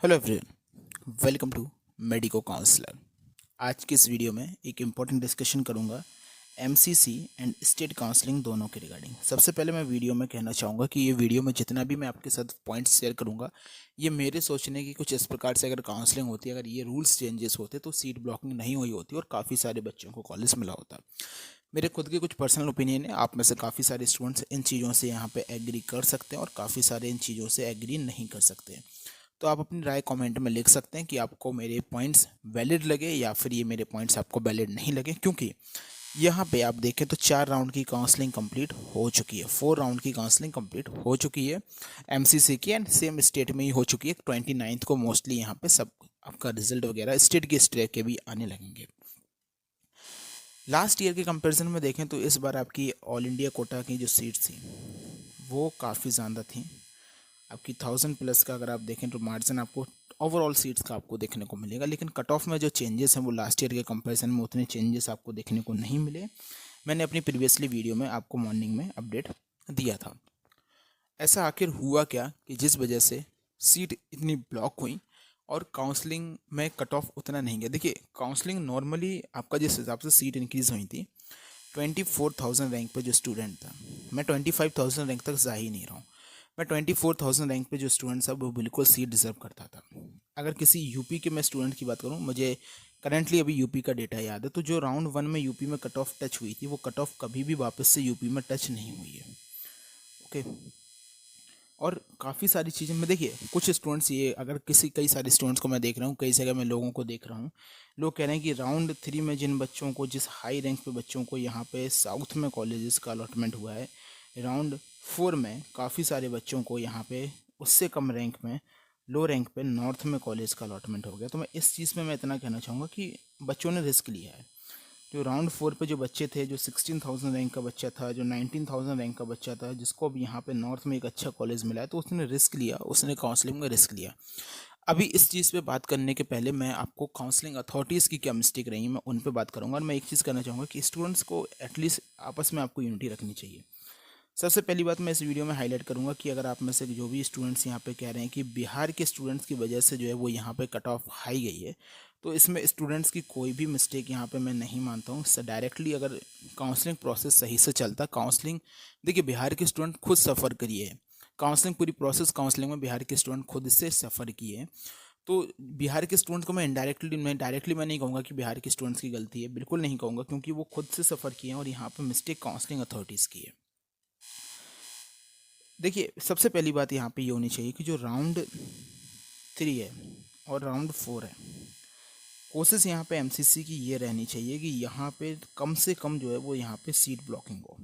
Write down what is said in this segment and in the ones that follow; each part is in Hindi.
Hello everyone, welcome to medico counsellor. आज के इस वीडियो में एक इम्पॉर्टेंट डिस्कशन करूंगा एमसीसी एंड स्टेट काउंसलिंग दोनों के रिगार्डिंग। सबसे पहले मैं वीडियो में कहना चाहूँगा कि ये वीडियो में जितना भी मैं आपके साथ पॉइंट्स शेयर करूँगा, ये मेरे सोचने की कुछ इस प्रकार से अगर काउंसलिंग होती है, अगर ये रूल्स चेंजेस होते तो सीट ब्लॉकिंग नहीं हुई होती और काफ़ी सारे बच्चों को कॉलेज मिला होता। मेरे खुद के कुछ पर्सनल ओपिनियन है, आप में से काफ़ी सारे स्टूडेंट्स इन चीज़ों से यहाँ पे एग्री कर सकते हैं और काफ़ी सारे इन चीज़ों से एग्री नहीं कर सकते हैं। तो आप अपनी राय कमेंट में लिख सकते हैं कि आपको मेरे पॉइंट्स वैलिड लगे या फिर ये मेरे पॉइंट्स आपको वैलिड नहीं लगे। क्योंकि यहाँ पे आप देखें तो 4 राउंड की काउंसलिंग कंप्लीट हो चुकी है, 4 राउंड की काउंसलिंग कंप्लीट हो चुकी है एमसीसी की, एंड सेम स्टेट में ही हो चुकी है। 29 को मोस्टली यहाँ पे सब आपका रिजल्ट वगैरह स्टेट के स्टेट के भी आने लगेंगे। लास्ट ईयर के कंपैरिजन में देखें तो इस बार आपकी ऑल इंडिया कोटा की जो सीट्स थी वो काफ़ी ज़्यादा थी। आपकी 1000 प्लस का अगर आप देखें तो मार्जिन आपको ओवरऑल सीट्स का आपको देखने को मिलेगा। लेकिन कट ऑफ में जो चेंजेस हैं वो लास्ट ईयर के कंपैरिजन में उतने चेंजेस आपको देखने को नहीं मिले। मैंने अपनी प्रीवियसली वीडियो में आपको मॉर्निंग में अपडेट दिया था। ऐसा आखिर हुआ क्या कि जिस वजह से सीट इतनी ब्लॉक हुई और काउंसलिंग में कट ऑफ उतना नहीं गया। देखिए, काउंसलिंग नॉर्मली आपका जिस हिसाब से सीट इंक्रीज़ हुई थी 24,000 रैंक पे जो स्टूडेंट था, मैं 25,000 रैंक तक जा ही नहीं रहा हूँ, मैं 24,000 रैंक पे जो स्टूडेंट था वो बिल्कुल सीट डिज़र्व करता था। अगर किसी यूपी के मैं स्टूडेंट की बात करूँ, मुझे करंटली अभी यूपी का डेटा याद है, तो जो राउंड 1 में यूपी में कट ऑफ टच हुई थी वो कट ऑफ कभी भी वापस से यूपी में टच नहीं हुई है। ओके, और काफ़ी सारी चीज़ें में देखिए, कुछ स्टूडेंट्स ये अगर कई सारे स्टूडेंट्स को मैं देख रहा हूँ, कई जगह मैं लोगों को देख रहा हूँ, लोग कह रहे हैं कि राउंड 3 में जिन बच्चों को, जिस हाई रैंक पे बच्चों को यहाँ पे साउथ में कॉलेजेस का अलॉटमेंट हुआ है, राउंड 4 में काफ़ी सारे बच्चों को यहाँ पे उससे कम रैंक में, लो रैंक पे नॉर्थ में कॉलेज का अलॉटमेंट हो गया। तो मैं इस चीज़ में मैं इतना कहना चाहूँगा कि बच्चों ने रिस्क लिया है। जो राउंड 4 पे जो बच्चे थे, जो 16,000 रैंक का बच्चा था, जो 19,000 रैंक का बच्चा था, जिसको अब यहाँ पे नॉर्थ में एक अच्छा कॉलेज मिला है, तो उसने रिस्क लिया, उसने काउंसलिंग में रिस्क लिया। अभी इस चीज़ पे बात करने के पहले मैं आपको काउंसलिंग अथॉरिटीज़ की क्या मिस्टेक रही है मैं उन पे बात करूँगा। और मैं एक चीज़ कहना चाहूँगा कि स्टूडेंट्स को एटलीस्ट आपस में आपको यूनिटी रखनी चाहिए। सबसे पहली बात मैं इस वीडियो में हाईलाइट करूंगा कि अगर आप में से जो भी स्टूडेंट्स यहाँ पे कह रहे हैं कि बिहार के स्टूडेंट्स की वजह से जो है वो यहाँ पे कट ऑफ हाई गई है, तो इसमें स्टूडेंट्स की कोई भी मिस्टेक यहाँ पे मैं नहीं मानता हूँ। डायरेक्टली अगर काउंसलिंग प्रोसेस सही से चलता, काउंसलिंग देखिए बिहार के स्टूडेंट खुद सफ़र करिए, काउंसलिंग पूरी प्रोसेस काउंसलिंग में बिहार के स्टूडेंट खुद से सफ़र किए। तो बिहार के स्टूडेंट को मैं डायरेक्टली मैं नहीं कहूँगा कि बिहार के स्टूडेंट्स की गलती है, बिल्कुल नहीं कहूँगा, क्योंकि वो खुद से सफ़र किए हैं और यहाँ पर मिस्टेक काउंसलिंग अथॉरिटीज़ की है। देखिए, सबसे पहली बात यहाँ पे ये होनी चाहिए कि जो राउंड 3 है और राउंड 4 है, कोशिश यहाँ पे एमसीसी की ये रहनी चाहिए कि यहाँ पे कम से कम जो है वो यहाँ पे सीट ब्लॉकिंग हो,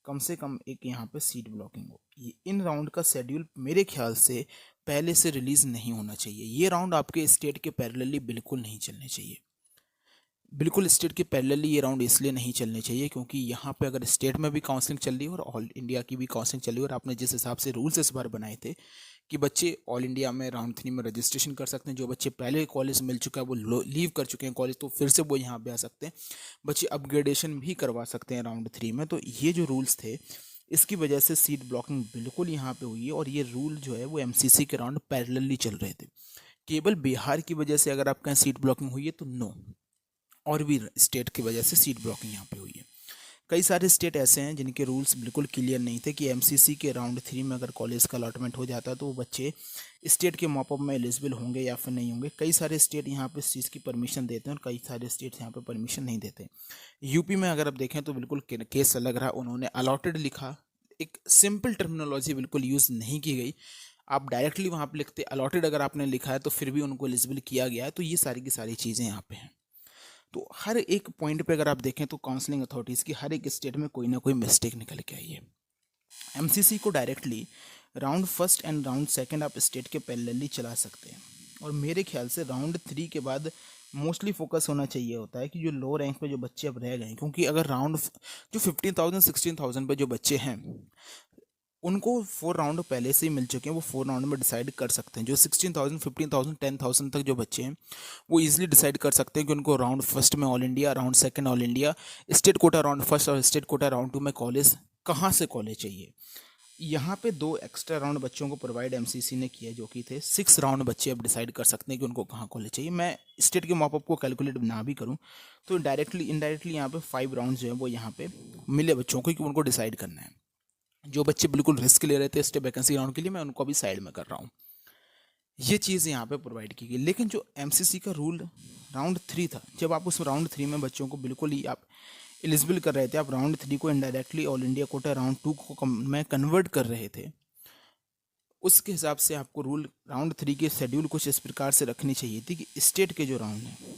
कम से कम एक यहाँ पे सीट ब्लॉकिंग हो। इन राउंड का शेड्यूल मेरे ख्याल से पहले से रिलीज़ नहीं होना चाहिए। ये राउंड आपके स्टेट के पैरेलली बिल्कुल नहीं चलने चाहिए, बिल्कुल स्टेट के पैरेलली ये राउंड इसलिए नहीं चलने चाहिए क्योंकि यहाँ पे अगर स्टेट में भी काउंसलिंग चल रही है और ऑल इंडिया की भी काउंसलिंग चल रही है, और आपने जिस हिसाब से रूल्स इस बार बनाए थे कि बच्चे ऑल इंडिया में राउंड 3 में रजिस्ट्रेशन कर सकते हैं, जो बच्चे पहले कॉलेज मिल चुका है वो लीव कर चुके हैं कॉलेज, तो फिर से वो यहाँ पे आ सकते हैं, बच्चे अपग्रेडेशन भी करवा सकते हैं राउंड 3 में। तो ये जो रूल्स थे, इसकी वजह से सीट ब्लॉकिंग बिल्कुल यहाँ पे हुई है, और ये रूल जो है वो एमसीसी के राउंड पैरेलली चल रहे थे। केवल बिहार की वजह से अगर आप कहें सीट ब्लॉकिंग हुई है तो नो, और भी स्टेट की वजह से सीट ब्लॉकिंग यहाँ पे हुई है। कई सारे स्टेट ऐसे हैं जिनके रूल्स बिल्कुल क्लियर नहीं थे कि एमसीसी के राउंड 3 में अगर कॉलेज का अलॉटमेंट हो जाता है तो वो बच्चे स्टेट के मॉपअप में एलिजिबल होंगे या फिर नहीं होंगे। कई सारे स्टेट यहाँ पे इस चीज़ की परमिशन देते हैं और कई सारे स्टेट यहाँ पे परमिशन नहीं देते। यूपी में अगर आप देखें तो बिल्कुल केस अलग रहा, उन्होंने अलॉटेड लिखा, एक सिंपल टर्मिनोलॉजी बिल्कुल यूज़ नहीं की गई। आप डायरेक्टली वहाँ पर लिखते अलॉटेड, अगर आपने लिखा है तो फिर भी उनको एलिजिबल किया गया है। तो ये सारी की सारी चीज़ें यहाँ पे हैं। तो हर एक पॉइंट पे अगर आप देखें तो काउंसलिंग अथॉरिटीज़ की हर एक स्टेट में कोई ना कोई मिस्टेक निकल के आई है। एमसीसी को डायरेक्टली राउंड 1 एंड राउंड 2 आप स्टेट के पैरेलली चला सकते हैं, और मेरे ख्याल से राउंड 3 के बाद मोस्टली फोकस होना चाहिए होता है कि जो लो रैंक पे जो बच्चे अब रह गए हैं, क्योंकि अगर राउंड जो 15,000 16,000 पे जो बच्चे हैं उनको 4 राउंड पहले से ही मिल चुके हैं, वो 4 राउंड में डिसाइड कर सकते हैं। जो 16,000 15,000 10,000 तक जो बच्चे हैं वो इजीली डिसाइड कर सकते हैं कि उनको राउंड 1 में all India, round 2 all India, state quota round 1 और स्टेट कोटा राउंड 2 में कॉलेज कहाँ से कॉलेज चाहिए। यहाँ पे 2 एक्स्ट्रा राउंड बच्चों को प्रोवाइड एमसीसी ने किया, जो कि थे 6 राउंड बच्चे अब डिसाइड कर सकते हैं कि उनको कहाँ कॉलेज चाहिए। मैं स्टेट के मॉपअप को कैलकुलेट ना भी करूँ तो डायरेक्टली इनडायरेक्टली यहाँ पे 5 राउंड जो है वो यहाँ पे मिले बच्चों को कि उनको डिसाइड करना है। जो बच्चे बिल्कुल रिस्क ले रहे थे स्टेट वैकेंसी राउंड के लिए, मैं उनको अभी साइड में कर रहा हूँ। ये चीज़ यहाँ पे प्रोवाइड की गई। लेकिन जो एमसीसी का रूल राउंड 3 था, जब आप उस राउंड 3 में बच्चों को बिल्कुल ही आप एलिजिबल कर रहे थे, आप राउंड 3 को indirectly all India quota round 2 को में कन्वर्ट कर रहे थे, उसके हिसाब से आपको रूल राउंड 3 के शेड्यूल कुछ इस प्रकार से रखनी चाहिए थी कि स्टेट के जो राउंड हैं,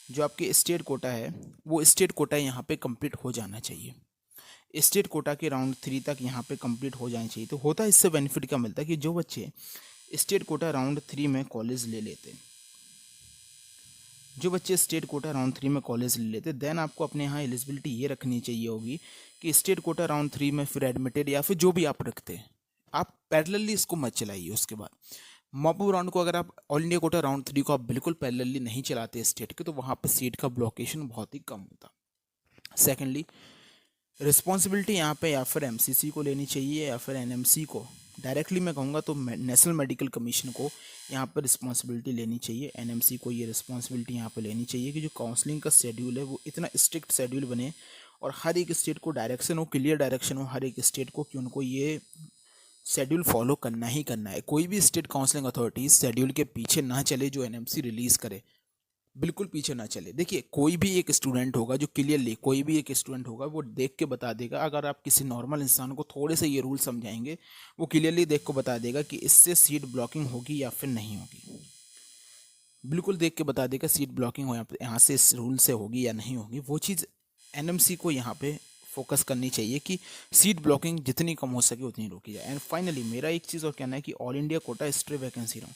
जो आपके स्टेट कोटा है, वो स्टेट कोटा यहाँ पे कंप्लीट हो जाना चाहिए। स्टेट कोटा के राउंड 3 तक यहाँ पे कंप्लीट हो जाना चाहिए। तो होता इससे बेनिफिट क्या मिलता है कि जो बच्चे स्टेट कोटा राउंड 3 में कॉलेज ले लेते, जो बच्चे स्टेट कोटा राउंड 3 में कॉलेज ले लेते, देन आपको अपने यहाँ एलिजिबिलिटी ये रखनी चाहिए होगी कि स्टेट कोटा राउंड 3 में फिर एडमिटेड या फिर जो भी आप रखते हैं, आप पैरेलली इसको मत चलाइए। उसके बाद मॉपअप राउंड को अगर आप ऑल इंडिया कोटा राउंड 3 को आप बिल्कुल पैरेलली नहीं चलाते स्टेट के, तो वहाँ पर सीट का ब्लॉकेशन बहुत ही कम होता। सेकेंडली, रिस्पॉन्सिबिलिटी यहाँ पे या फिर एमसीसी को लेनी चाहिए या फिर एनएमसी को, डायरेक्टली मैं कहूँगा तो नेशनल मेडिकल कमीशन को यहाँ पर रिस्पॉन्सिबिलिटी लेनी चाहिए। एनएमसी को ये रिस्पॉन्सिबिलिटी यहाँ पे लेनी चाहिए कि जो काउंसलिंग का शेड्यूल है वो इतना स्ट्रिक्ट शेड्यूल बने और हर एक स्टेट को डायरेक्शन हो, क्लियर डायरेक्शन हो हर एक स्टेट को कि उनको ये शेड्यूल फॉलो करना ही करना है। कोई भी स्टेट काउंसलिंग अथॉरिटीज शेड्यूल के पीछे ना चले जो एनएमसी रिलीज़ करे, बिल्कुल पीछे ना चले। देखिए, कोई भी एक स्टूडेंट होगा जो क्लियरली, कोई भी एक स्टूडेंट होगा वो देख के बता देगा। अगर आप किसी नॉर्मल इंसान को थोड़े से ये रूल समझाएंगे, वो क्लियरली देख को बता देगा कि इससे सीट ब्लॉकिंग होगी या फिर नहीं होगी। बिल्कुल देख के बता देगा सीट ब्लॉकिंग हो यहाँ से इस रूल से होगी या नहीं होगी। वो चीज़ एनएमसी को यहाँ पे फोकस करनी चाहिए कि सीट ब्लॉकिंग जितनी कम हो सके उतनी रोकी जाए। एंड फाइनली मेरा एक चीज़ और कहना है कि all India quota stray vacancy round,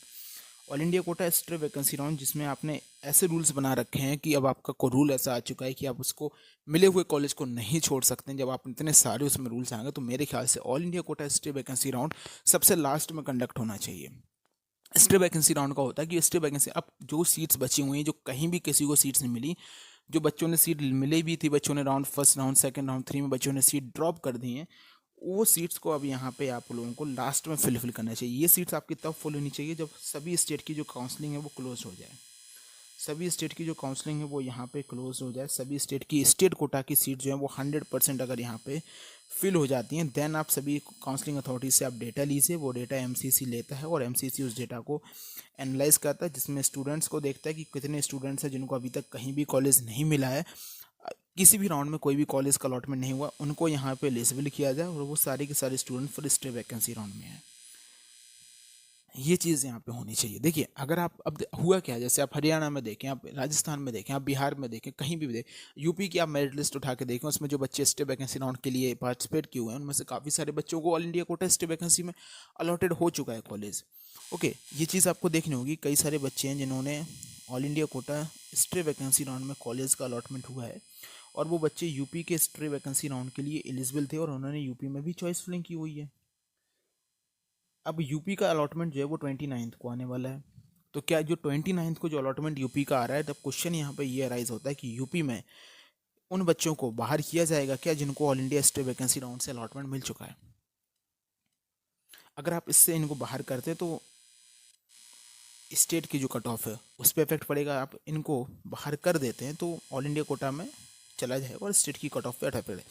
all India quota stray vacancy round जिसमें आपने ऐसे रूल्स बना रखे हैं कि अब आपका को रूल ऐसा आ चुका है कि आप उसको मिले हुए कॉलेज को नहीं छोड़ सकते। जब आप इतने सारे उसमें रूल्स आएंगे तो मेरे ख्याल से all India quota stray vacancy round सबसे लास्ट में कंडक्ट होना चाहिए। स्टे वैकेंसी राउंड का होता है कि स्टे वैकेंसी, अब जो सीट्स बची हुई हैं, जो कहीं भी किसी को सीट्स नहीं मिली, जो बच्चों ने सीट मिली भी थी, बच्चों ने round first round second round 3 में बच्चों ने सीट ड्रॉप कर दी हैं, वो सीट्स को अब यहाँ पे आप लोगों को लास्ट में फिल करना चाहिए। ये सीट्स आपकी तब फुल होनी चाहिए जब सभी स्टेट की जो काउंसलिंग है वो क्लोज हो जाए। सभी स्टेट की जो काउंसलिंग है वो यहाँ पे क्लोज हो जाए, सभी स्टेट की स्टेट कोटा की सीट जो है वो 100% अगर यहाँ पे फिल हो जाती हैं, देन आप सभी काउंसलिंग अथॉरिटी से आप डेटा लीजिए। वो डेटा एमसीसी लेता है और एमसीसी उस डेटा को एनालाइज करता है, जिसमें स्टूडेंट्स को देखता है कि कितने स्टूडेंट्स हैं जिनको अभी तक कहीं भी कॉलेज नहीं मिला है, किसी भी राउंड में कोई भी कॉलेज का अलॉटमेंट नहीं हुआ, उनको यहाँ पे एलिजिबल किया जाए और वो सारे के सारे स्टूडेंट फिर स्टे वैकेंसी राउंड में हैं। ये चीज़ यहाँ पे होनी चाहिए। देखिए, अगर आप अब हुआ क्या, जैसे आप हरियाणा में देखें, आप राजस्थान में देखें, आप बिहार में देखें, कहीं भी देखें, यूपी की आप मेरिट लिस्ट उठा के देखें, उसमें जो बच्चे स्टे वैकेंसी राउंड के लिए पार्टिसिपेट किए हुए हैं उनमें से काफ़ी सारे बच्चों को all India quota stay vacancy में अलॉटेड हो चुका है कॉलेज। ओके, ये चीज़ आपको देखनी होगी। कई सारे बच्चे हैं जिन्होंने all India quota stay vacancy round में कॉलेज का अलॉटमेंट हुआ है और वो बच्चे यूपी के स्टे वैकेंसी राउंड के लिए एलिजिबल थे और उन्होंने यूपी में भी चॉइस फिलिंग की हुई है। अब यूपी का अलॉटमेंट जो है वो 29 को आने वाला है, तो क्या जो 29 को जो अलॉटमेंट यूपी का आ रहा है, तब क्वेश्चन यहाँ पे ये अराइज होता है कि यूपी में उन बच्चों को बाहर किया जाएगा क्या जिनको all India stay vacancy round से अलॉटमेंट मिल चुका है। अगर आप इससे इनको बाहर करते तो स्टेट की जो कट ऑफ है उस पर इफेक्ट पड़ेगा। आप इनको बाहर कर देते हैं तो ऑल इंडिया कोटा में चला जाएगा और स्टेट की कट ऑफ पे अटक पड़े।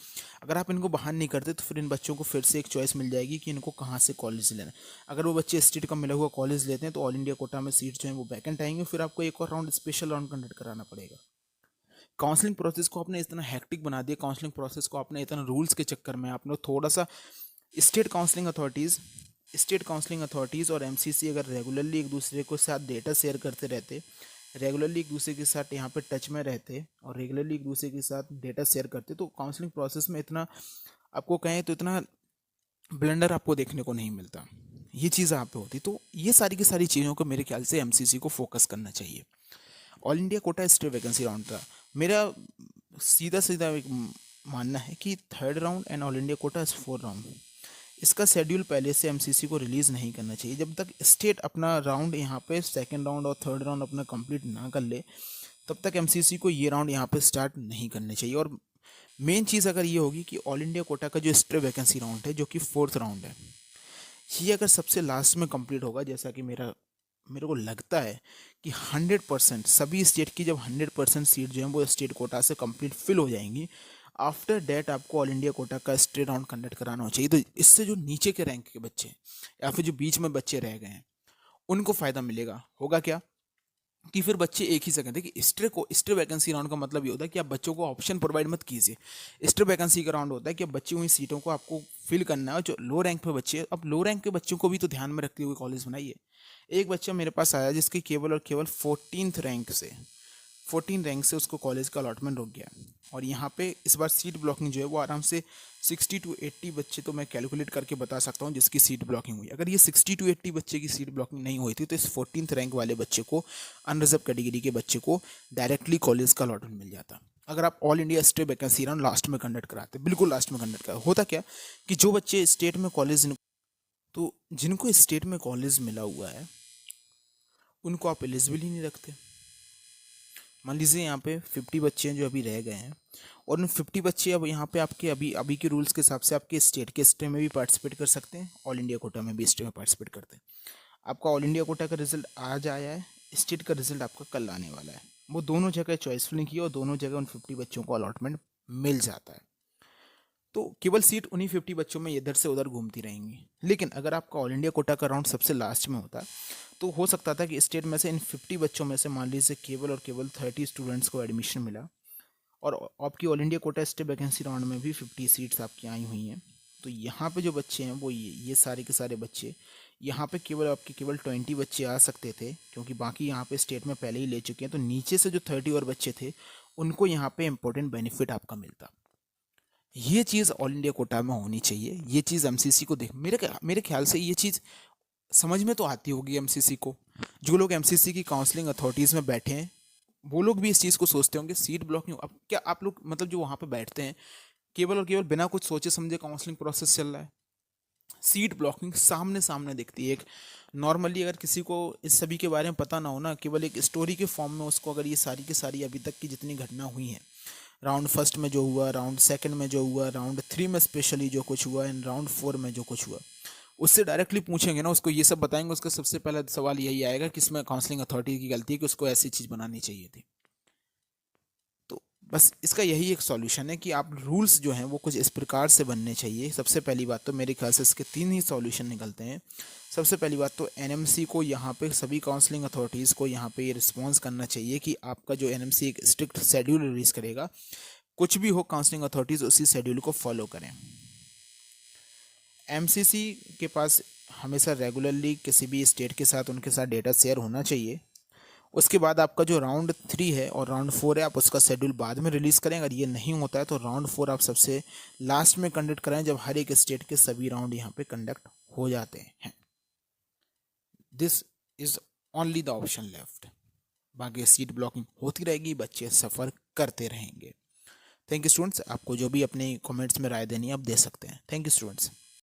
अगर आप इनको बाहर नहीं करते तो फिर इन बच्चों को फिर से एक चॉइस मिल जाएगी कि इनको कहाँ से कॉलेज लेना है। अगर वो बच्चे स्टेट का मिला हुआ कॉलेज लेते हैं तो ऑल इंडिया कोटा में सीट जो है वो वैकेंट आएंगे, फिर आपको एक और राउंड स्पेशल राउंड कंडक्ट कराना पड़ेगा। काउंसलिंग प्रोसेस को आपने इतना हैक्टिक बना दिया, काउंसलिंग प्रोसेस को आपने इतना रूल्स के चक्कर में आपने थोड़ा सा स्टेट काउंसलिंग अथॉरिटीज़ और एमसीसी अगर रेगुलरली एक दूसरे को साथ डेटा शेयर करते रहते, रेगुलरली एक दूसरे के साथ यहाँ पे टच में रहते और रेगुलरली एक दूसरे के साथ डेटा शेयर करते, तो काउंसलिंग प्रोसेस में इतना आपको कहें तो इतना ब्लंडर आपको देखने को नहीं मिलता। ये चीज़ यहाँ पे होती। तो ये सारी की सारी चीज़ों को मेरे ख्याल से एमसीसी को फोकस करना चाहिए। All India quota stay vacancy round था, मेरा सीधा सीधा एक मानना है कि 3rd round and all India quota 4 round, इसका शेड्यूल पहले से एमसीसी को रिलीज़ नहीं करना चाहिए। जब तक स्टेट अपना राउंड यहाँ पे 2nd राउंड और 3rd राउंड अपना कंप्लीट ना कर ले, तब तक एमसीसी को ये राउंड यहाँ पे स्टार्ट नहीं करने चाहिए। और मेन चीज़ अगर ये होगी कि ऑल इंडिया कोटा का जो स्टे वैकेंसी राउंड है, जो कि 4th राउंड है, ये अगर सबसे लास्ट में कंप्लीट होगा, जैसा कि मेरे को लगता है कि 100% सभी स्टेट की जब 100% सीट जो है वो स्टेट कोटा से कंप्लीट फिल हो जाएंगी, आफ्टर डेट आपको ऑल इंडिया कोटा का स्टेट राउंड कंडक्ट कराना हो चाहिए। तो इससे जो नीचे के रैंक के बच्चे या फिर जो बीच में बच्चे रह गए हैं उनको फ़ायदा मिलेगा। होगा क्या कि फिर बच्चे एक ही जगह, देखिए स्टे वैकेंसी राउंड का मतलब ये होता है कि आप बच्चों को ऑप्शन प्रोवाइड मत कीजिए। स्टे वैकेंसी का राउंड होता है कि अब बच्ची हुई सीटों को आपको फिल करना है। जो लो रैंक पे बच्चे, अब लो रैंक के बच्चों को भी तो ध्यान में रखते हुए कॉलेज बनाइए। एक बच्चा मेरे पास आया जिसके केवल और केवल 14 रैंक से उसको कॉलेज का अलॉटमेंट रुक गया, और यहाँ पे इस बार सीट ब्लॉकिंग जो है वो आराम से 60 to 80 बच्चे तो मैं कैलकुलेट करके बता सकता हूँ जिसकी सीट ब्लॉकिंग हुई। अगर ये 60 to 80 बच्चे की सीट ब्लॉकिंग नहीं हुई थी तो इस 14th रैंक वाले बच्चे को, अनरिजर्व कैटेगरी के बच्चे को डायरेक्टली कॉलेज का अलॉटमेंट मिल जाता। अगर आप all India state vacancy round last में कंडक्ट कराते, बिल्कुल लास्ट में कंडक्ट करा, होता क्या कि जो बच्चे स्टेट में कॉलेज, तो जिनको स्टेट में कॉलेज मिला हुआ है उनको आप एलिजिबल ही नहीं रखते। मान लीजिए यहाँ पे 50 बच्चे हैं जो अभी रह गए हैं, और उन 50 बच्चे अब यहाँ पे आपके अभी के रूल्स के हिसाब से आपके स्टेट के स्टे में भी पार्टिसिपेट कर सकते हैं, ऑल इंडिया कोटा में भी स्टे में पार्टिसिपेट करते हैं। आपका ऑल इंडिया कोटा का रिजल्ट आज आया है, स्टेट का रिजल्ट आपका कल आने वाला है। वो दोनों जगह चॉइसफुल किया और दोनों जगह उन 50 बच्चों को अलॉटमेंट मिल जाता है। तो केवल सीट उन्हीं 50 बच्चों में इधर से उधर घूमती रहेंगी। लेकिन अगर आपका ऑल इंडिया कोटा का राउंड सबसे लास्ट में होता तो हो सकता था कि स्टेट में से इन 50 बच्चों में से मान लीजिए केवल और केवल 30 स्टूडेंट्स को एडमिशन मिला, और आपकी all India quota state vacancy round में भी 50 सीट्स आपकी आई हुई हैं। तो यहाँ पे जो बच्चे हैं वो ये सारे के सारे बच्चे, यहाँ पे केवल आपके केवल 20 बच्चे आ सकते थे, क्योंकि बाकी यहाँ पे स्टेट में पहले ही ले चुके हैं। तो नीचे से जो 30 और बच्चे थे उनको यहाँ पे इंपॉर्टेंट बेनिफिट आपका मिलता। ये चीज़ ऑल इंडिया कोटा में होनी चाहिए। ये चीज़ एमसीसी को देख, मेरे ख्याल से ये चीज़ समझ में तो आती होगी एमसीसी को। जो लोग एमसीसी की काउंसलिंग अथॉरिटीज़ में बैठे हैं वो लोग भी इस चीज़ को सोचते होंगे सीट ब्लॉकिंग। अब क्या आप लोग मतलब जो वहाँ पे बैठते हैं केवल और केवल बिना कुछ सोचे समझे काउंसलिंग प्रोसेस चल रहा है, सीट ब्लॉकिंग सामने सामने दिखती है। एक नॉर्मली अगर किसी को इस सभी के बारे में पता ना हो ना, केवल एक स्टोरी के फॉर्म में उसको अगर ये सारी की सारी अभी तक की जितनी घटना हुई हैं, राउंड फर्स्ट में जो हुआ, राउंड सेकंड में जो हुआ, राउंड 3 में स्पेशली जो कुछ हुआ, एंड राउंड 4 में जो कुछ हुआ, उससे डायरेक्टली पूछेंगे ना, उसको ये सब बताएंगे, उसका सबसे पहला सवाल यही आएगा कि इसमें काउंसलिंग अथॉरिटी की गलती है कि उसको ऐसी चीज़ बनानी चाहिए थी। तो बस इसका यही एक सॉल्यूशन है कि आप रूल्स जो हैं वो कुछ इस प्रकार से बनने चाहिए। सबसे पहली बात तो मेरे ख्याल से इसके 3 ही सॉल्यूशन निकलते हैं। सबसे पहली बात तो एनएमसी को यहाँ पे सभी काउंसलिंग अथॉरिटीज़ को यहाँ पे ये रिस्पॉन्स करना चाहिए कि आपका जो एनएमसी एक स्ट्रिक्ट शेड्यूल रिलीज करेगा, कुछ भी हो काउंसलिंग अथॉरिटीज़ उसी शेड्यूल को फॉलो करें। एमसीसी के पास हमेशा रेगुलरली किसी भी स्टेट के साथ उनके साथ डेटा शेयर होना चाहिए। उसके बाद आपका जो राउंड 3 है और राउंड 4 है आप उसका शेड्यूल बाद में रिलीज़ करें। अगर ये नहीं होता है तो राउंड 4 आप सबसे लास्ट में कंडक्ट कराएं, जब हर एक स्टेट के सभी राउंड यहाँ पे कंडक्ट हो जाते हैं। This is only the option left. बाकी सीट ब्लॉकिंग होती रहेगी, बच्चे सफ़र करते रहेंगे। Thank you students. आपको जो भी अपने कमेंट्स में राय देनी है आप दे सकते हैं। Thank you students.